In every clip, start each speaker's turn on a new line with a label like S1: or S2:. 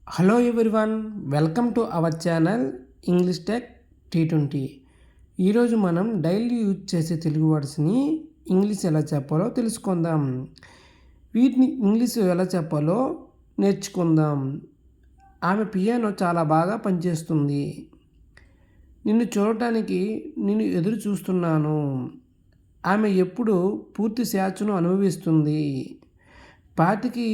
S1: Hello everyone, welcome to our channel English tech T20. ఈరోజు మనం daily use చేసే Telugu వర్డ్స్ని English ఎలా చెప్పాలో తెలుసుకుందాం. వీటిని ఇంగ్లీష్ ఎలా చెప్పాలో నేర్చుకుందాం. ఆమె పియానో చాలా బాగా పనిచేస్తుంది. నిన్ను చూడటానికి నేను ఎదురు చూస్తున్నాను. ఆమె ఎప్పుడు పూర్తి స్వేచ్ఛను అనుభవిస్తుంది. పార్టీకి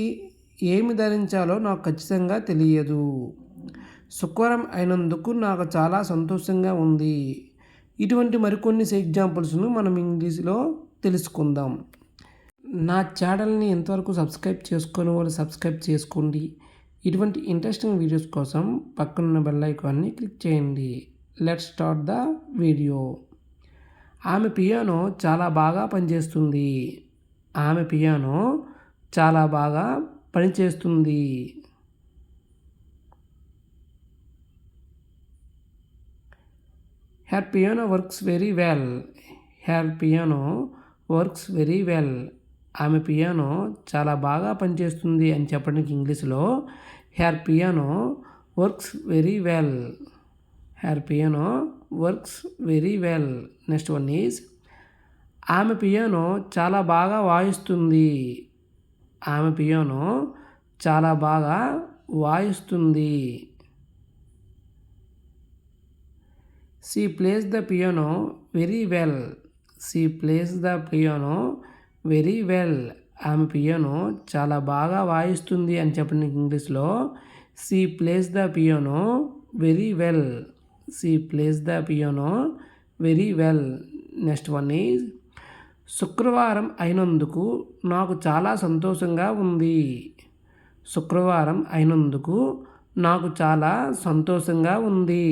S1: ఏమి ధరించాలో నాకు ఖచ్చితంగా తెలియదు. శుక్రవారం అయినందుకు నాకు చాలా సంతోషంగా ఉంది. ఇటువంటి మరికొన్ని ఎగ్జాంపుల్స్ను మనం ఇంగ్లీష్లో తెలుసుకుందాం. నా ఛానల్ని ఎంతవరకు సబ్స్క్రైబ్ చేసుకునే వాళ్ళు సబ్స్క్రైబ్ చేసుకోండి. ఇటువంటి ఇంట్రెస్టింగ్ వీడియోస్ కోసం పక్కనున్న బెల్ ఐకాన్ని క్లిక్ చేయండి. Let's start the video. ఆమె పియానో చాలా బాగా పనిచేస్తుంది. ఆమె పియానో చాలా బాగా పనిచేస్తుంది. Her piano works very well. Her piano works very well. ఆమె పియానో చాలా బాగా పనిచేస్తుంది అని చెప్పడానికి ఇంగ్లీష్లో her piano works very well. Her piano works very well. Next one is ఆమె పియానో చాలా బాగా వాయిస్తుంది. ఆమె పియానో చాలా బాగా వాయిస్తుంది. She plays the piano very well. She plays the piano very well. ఆమె పియానో చాలా బాగా వాయిస్తుంది అని చెప్పడానికి ఇంగ్లీష్లో she plays the piano very well. She plays the piano very well. Next one is శుక్రవారం అయినందుకు నాకు చాలా సంతోషంగా ఉంది. శుక్రవారం అయినందుకు నాకు చాలా సంతోషంగా ఉంది.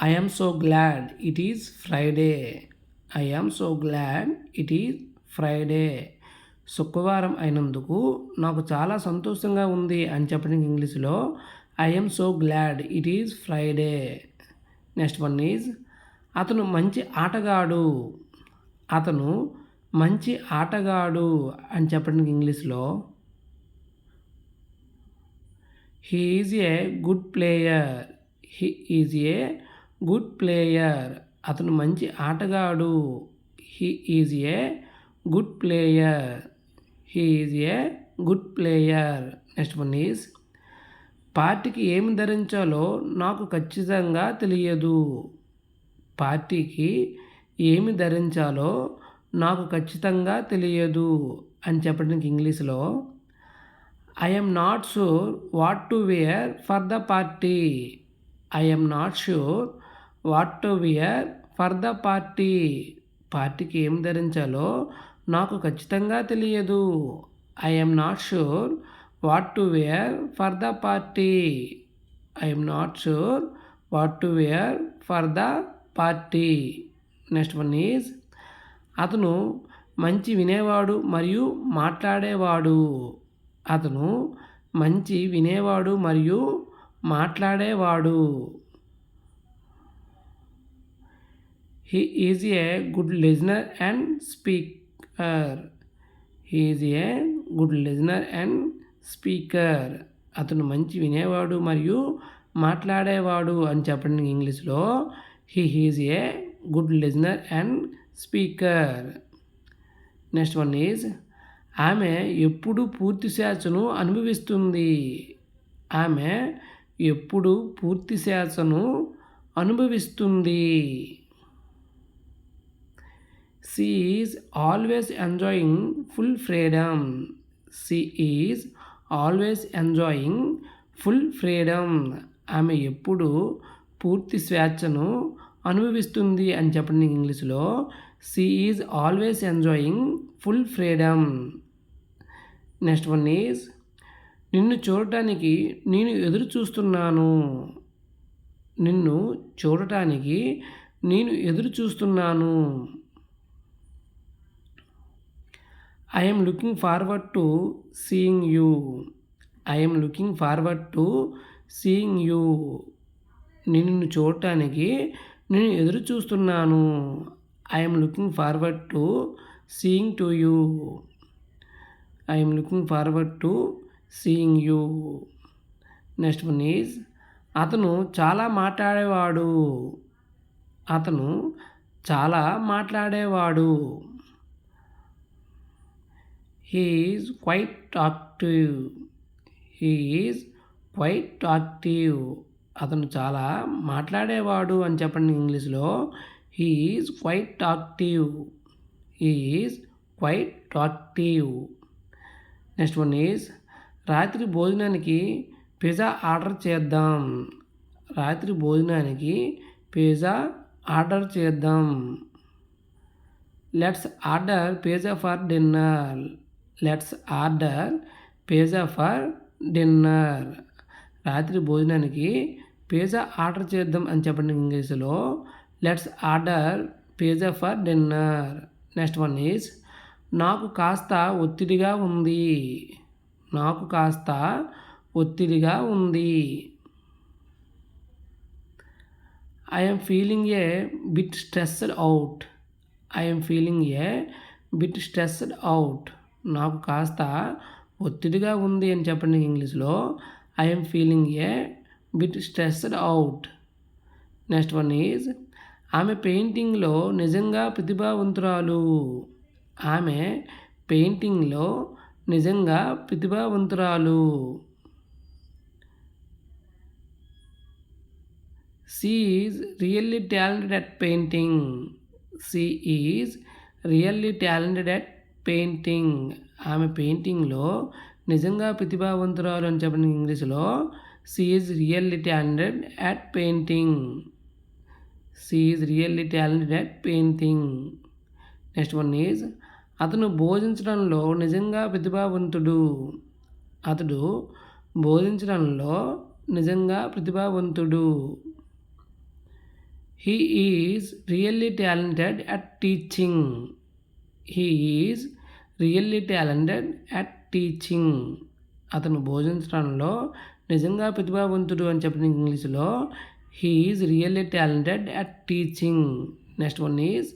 S1: I am so glad it is Friday. I am so glad it is Friday. శుక్రవారం అయినందుకు నాకు చాలా సంతోషంగా ఉంది అని చెప్పడానికి ఇంగ్లీష్లో I am so glad it is Friday. Next one is అతను మంచి ఆటగాడు. అతను మంచి ఆటగాడు అని చెప్పడానికి ఇంగ్లీష్లో he is a good player. He is a good player. అతను మంచి ఆటగాడు. He is a good player. He is a good player. Next one is పార్టీకి ఏమి ధరించాలో నాకు ఖచ్చితంగా తెలియదు. పార్టీకి ఏమి ధరించాలో నాకు ఖచ్చితంగా తెలియదు అని చెప్పడానికి ఇంగ్లీష్లో I am not sure what to wear for the party. I am not sure what to wear for the party. పార్టీకి ఏం ధరించాలో నాకు ఖచ్చితంగా తెలియదు. I am not sure what to wear for the party. I am not sure what to wear for the party. Next one is అతను మంచి వినేవాడు మరియు మాట్లాడేవాడు. అతను మంచి వినేవాడు మరియు మాట్లాడేవాడు. He is a good listener and speaker. He is a good listener and speaker. అతను మంచి వినేవాడు మరియు మాట్లాడేవాడు అని చెప్పడానికి ఇంగ్లీష్లో he is a good listener and speaker. Next one is ఆమె ఎప్పుడు పూర్తి స్వేచ్ఛను అనుభవిస్తుంది. ఆమె ఎప్పుడు పూర్తి స్వేచ్ఛను అనుభవిస్తుంది. She is always enjoying full freedom. She is always enjoying full freedom. ఆమె ఎప్పుడు పూర్తి స్వేచ్ఛను అనుభవిస్తుంది అని చెప్పండి ఇంగ్లీష్లో she is always enjoying full freedom. Next one is నిన్ను చూడటానికి నేను ఎదురు చూస్తున్నాను. నిన్ను చూడటానికి నేను ఎదురు చూస్తున్నాను. I am looking forward to seeing you. I am looking forward to seeing you. నిన్ను చూడటానికి నేను ఎదురు చూస్తున్నాను. I am looking forward to seeing to you. I'm looking forward to seeing you. Next one is అతను చాలా మాట్లాడేవాడు. అతను చాలా మాట్లాడేవాడు. He is quite talkative. He is quite talkative. అతను చాలా మాట్లాడేవాడు అని చెప్పండి ఇంగ్లీష్లో. He is quite talkative. He is quite talkative. Next one is రాత్రి భోజనానికి పిజ్జా ఆర్డర్ చేద్దాం. రాత్రి భోజనానికి పిజ్జా ఆర్డర్ చేద్దాం. Let's order pizza for dinner. Let's order pizza for dinner. రాత్రి భోజనానికి పిజ్జా ఆర్డర్ చేద్దాం అని చెప్పండి ఇంగ్లీష్లో. Let's order pizza for dinner. Next one is నాకు కాస్త ఒత్తిడిగా ఉంది. నాకు కాస్త ఒత్తిడిగా ఉంది. I'm feeling a bit stressed out. I'm feeling a bit stressed out. నాకు కాస్త ఒత్తిడిగా ఉంది అని చెప్పండి ఇంగ్లీష్లో. I'm feeling a bit stressed out. Next one is ఆమె పెయింటింగ్లో నిజంగా ప్రతిభావంతురాలు. ఆమె పెయింటింగ్లో నిజంగా ప్రతిభావంతురాలు. She is really talented at painting. She is really talented at painting. ఆమె పెయింటింగ్లో నిజంగా ప్రతిభావంతురాలు అని చెప్పండి ఇంగ్లీష్లో. She is really talented at painting. She is really talented at painting. Next one is అతను బోధించడంలో నిజంగా ప్రతిభావంతుడు. అతడు బోధించడంలో నిజంగా ప్రతిభావంతుడు. He is really talented at teaching. He is really talented at teaching. అతను బోధించడంలో నిజంగా ప్రతిభావంతుడు అని చెప్పిన ఇంగ్లీష్లో. He is really talented at teaching. Next one is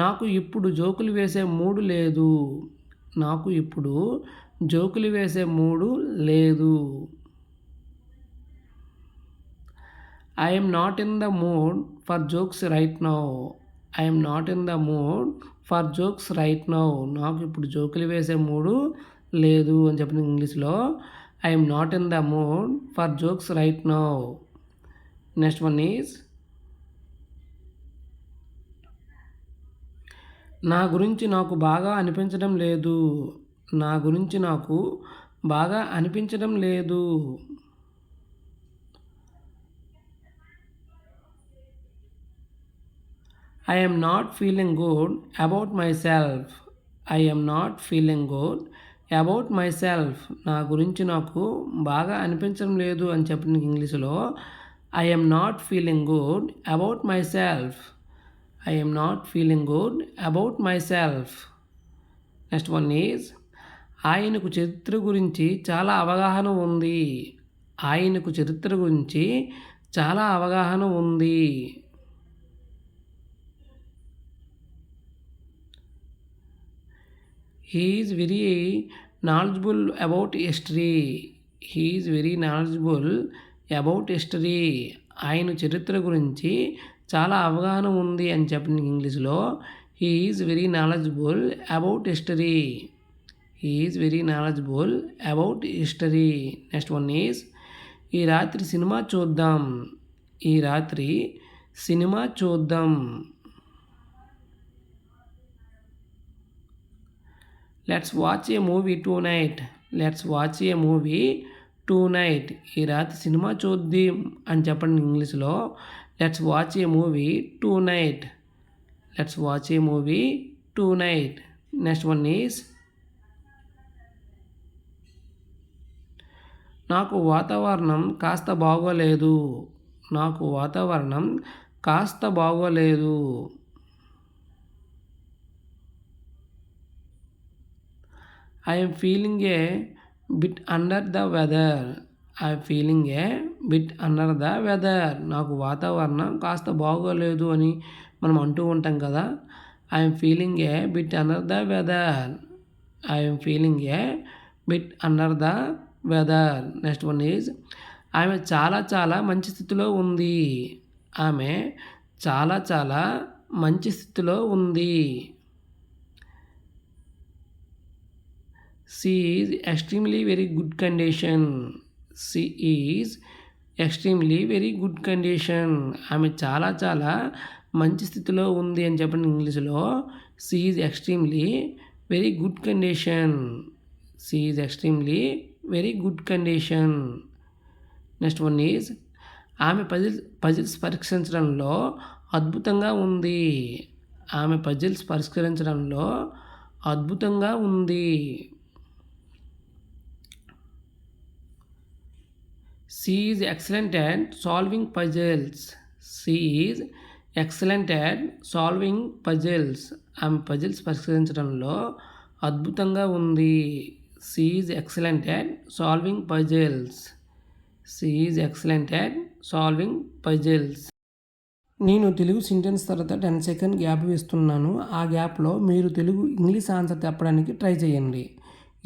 S1: నాకు ఇప్పుడు జోకులు వేసే మూడు లేదు. నాకు ఇప్పుడు జోకులు వేసే మూడు లేదు. I am not in the mood for jokes right now. I am not in the mood for jokes right now. నాకు ఇప్పుడు జోకులు వేసే మూడు లేదు అని చెప్పిన ఇంగ్లీష్లో. I am not in the mood for jokes right now. Next one is నా గురించి నాకు బాగా అనిపించడం లేదు. నా గురించి నాకు బాగా అనిపించడం లేదు. I am not feeling good about myself. I am not feeling good about myself. నా గురించి నాకు బాగా అనిపించడం లేదు అని చెప్పిన ఇంగ్లీష్లో. I am not feeling good about myself. I am not feeling good about myself. Next one is ఆయనకు చరిత్ర గురించి చాలా అవగాహన ఉంది. ఆయనకు చరిత్ర గురించి చాలా అవగాహన ఉంది. He is very knowledgeable about history. He is very knowledgeable about history. ఆయన చరిత్ర గురించి చాలా అవగాహన ఉంది అని చెప్పండి ఇంగ్లీష్లో. He is very knowledgeable about history. He is very knowledgeable about history. Next one is ఈ రాత్రి సినిమా చూద్దాం. ఈ రాత్రి సినిమా చూద్దాం. Let's watch A movie tonight. Let's watch A movie tonight. ఈ రాత్రి సినిమా చూద్దాం అని చెప్పండి ఇంగ్లీష్లో. Let's watch A movie tonight. Let's watch A movie tonight. Next one is నాకు వాతావరణం కాస్త బాగోలేదు. నాకు వాతావరణం కాస్త బాగోలేదు. I am feeling a bit under the weather. I am feeling a bit under the weather. నాకు వాతావరణం కాస్త బాగోలేదు అని మనం అంటూ ఉంటాం కదా. I am feeling a bit under the weather. I am feeling a bit under the weather. Next one is ఆమె చాలా చాలా మంచి స్థితిలో ఉంది. ఆమె చాలా చాలా మంచి స్థితిలో ఉంది. She is extremely very good condition. She is extremely very good condition. ఆమె చాలా చాలా మంచి స్థితిలో ఉంది అని చెప్పండి ఇంగ్లీష్లో. She is extremely very good condition. She is extremely very good condition. Next one is ఆమె పజిల్స్ పరిష్కరించడంలో అద్భుతంగా ఉంది. ఆమె పజిల్స్ పరిష్కరించడంలో అద్భుతంగా ఉంది. She is excellent at solving puzzles. She is excellent at solving puzzles. ఆమె పజిల్స్ పరిష్కరించడంలో అద్భుతంగా ఉంది. She is excellent at solving puzzles. She is excellent at solving puzzles. నేను తెలుగు సెంటెన్స్ తర్వాత 10 సెకండ్ గ్యాప్ ఇస్తున్నాను. ఆ గ్యాప్లో మీరు తెలుగు ఇంగ్లీష్ ఆన్సర్ చెప్పడానికి ట్రై చేయండి.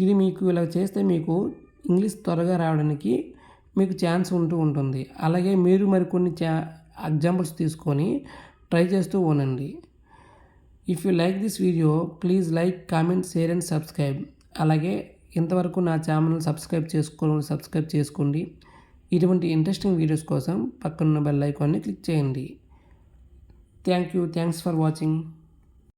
S1: ఇది మీకు ఇలా చేస్తే మీకు ఇంగ్లీష్ త్వరగా రావడానికి మీకు ఛాన్స్ ఉంటుంది. అలాగే మీరు మరికొన్ని ఎగ్జాంపుల్స్ తీసుకొని ట్రై చేస్తూ ఉండండి. If you like this video please like, comment, share and subscribe. అలాగే ఇంతవరకు నా ఛానల్ సబ్స్క్రైబ్ చేసుకోండి. ఇటువంటి ఇంట్రెస్టింగ్ వీడియోస్ కోసం పక్కనున్న బెల్ ఐకాన్ని క్లిక్ చేయండి. Thanks for watching.